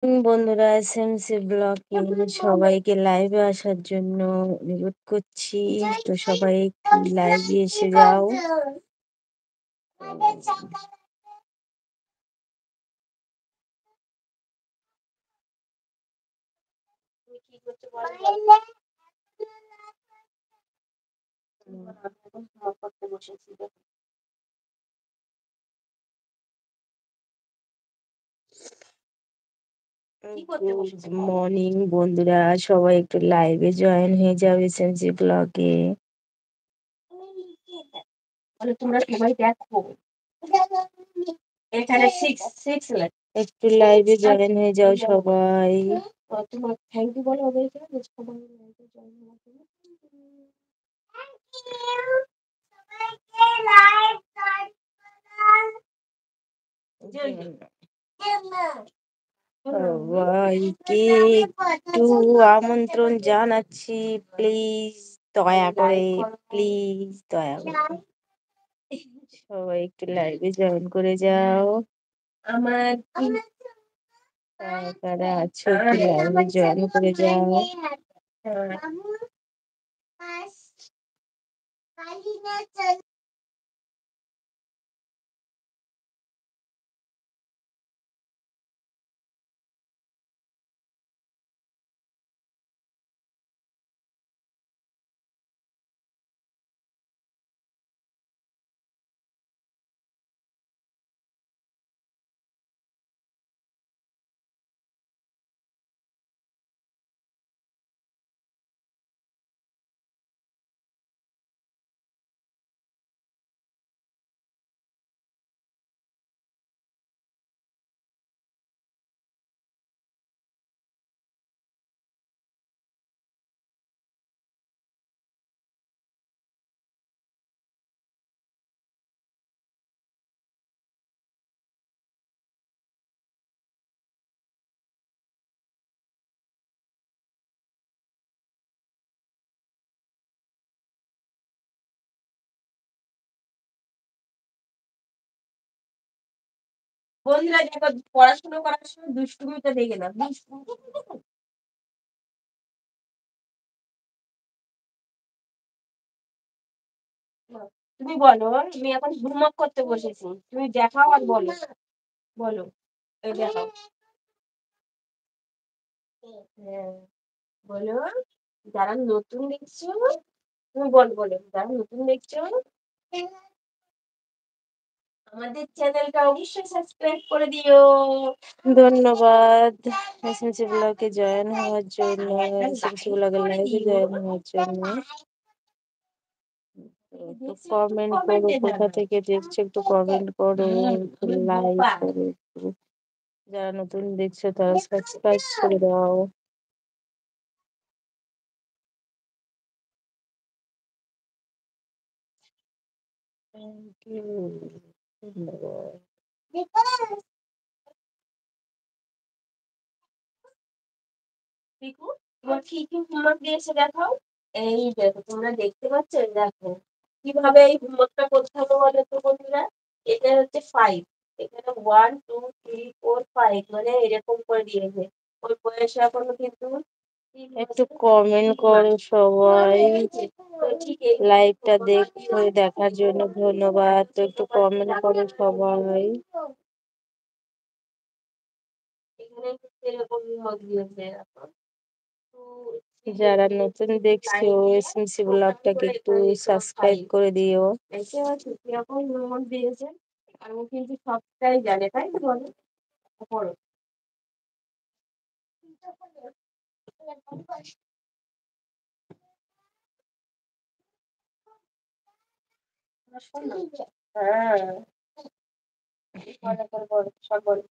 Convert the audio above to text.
বন্ধুরা, এসএমসি ব্লকে সবাইকে লাইভে আসার জন্য অনুরোধ করছি। তো সবাই লাইভে এসে যাও। কি করতে বলো? করতে বসেছি। গুড মর্নিং বন্ধুরা, সবাই একটু লাইভে জয়েন হয়ে যাও এসএমসি ব্লকে। তোমরা সবাই দেখো, এখানে একটু লাইভে জয়েন হয়ে যাও সবাই। তোমার থ্যাংক ইউ বলো ওদেরকে, সবাই লাইভে জয়েন হওয়ার জন্য। সবাইকে একটু আমন্ত্রণ জানাচ্ছি, প্লিজ দয়া করে, প্লিজ দয়া করে সবাই একটু লাইভে জয়েন করে যাও। আমার কারা আছো একটু লাইভে জয়েন করে যাও। বন্ধুরা দেখো, পড়াশোনা করার সময় দুষ্টুমিটা দেখে না। তুমি বলো, আমি এখন হোমওয়ার্ক করতে বসেছি, তুমি দেখাও আর বলো। বলো, এই দেখাও। হ্যাঁ, বলো। যারা নতুন দেখছো, তুমি বলো যারা নতুন দেখছো, আমাদের চ্যানেলটা অবশ্যই সাবস্ক্রাইব করে দিও। ধন্যবাদ এসএমসি ব্লগে জয়েন হওয়ার জন্য, এসএমসি ব্লগের লাইভে জয়েন হওয়ার জন্য। একটু কমেন্ট করো, কোথা থেকে দেখছো একটু কমেন্ট করো, একটু লাইক করো, একটু যারা নতুন দেখছো তারা সাবস্ক্রাইব করে দাও। থ্যাংক ইউ, ধন্যবাদ। পিকু, তোমার কি কি হোমওয়ার্ক দিয়েছে দেখাও। এই দেখো, তোমরা দেখতে পাচ্ছ, দেখো কিভাবে এই হোমওয়ার্কটা করতে হবে বলো তো বন্ধুরা। এটা হচ্ছে 5, এখানে 1 2 3 4 5 মানে এরকম করে দিয়েছে। ওই বয়সে এখনো কিন্তু। একটু কমেন্ট করো সবাই। লাইভটা দেখার জন্য ধন্যবাদ। তো একটু কমেন্ট করো সবাই। এখানে এরকম হোমওয়ার্ক দিয়েছে এখন। যারা নতুন দেখছো এসএমসি ব্লগটাকে একটু সাবস্ক্রাইব করে দিও। কিরকম হোমওয়ার্ক দিয়েছে, আর ও কিন্তু সবটাই জানে, তাই তো বলো। পড়ো। হ্যাঁ, বলো, বলো, সব বলো।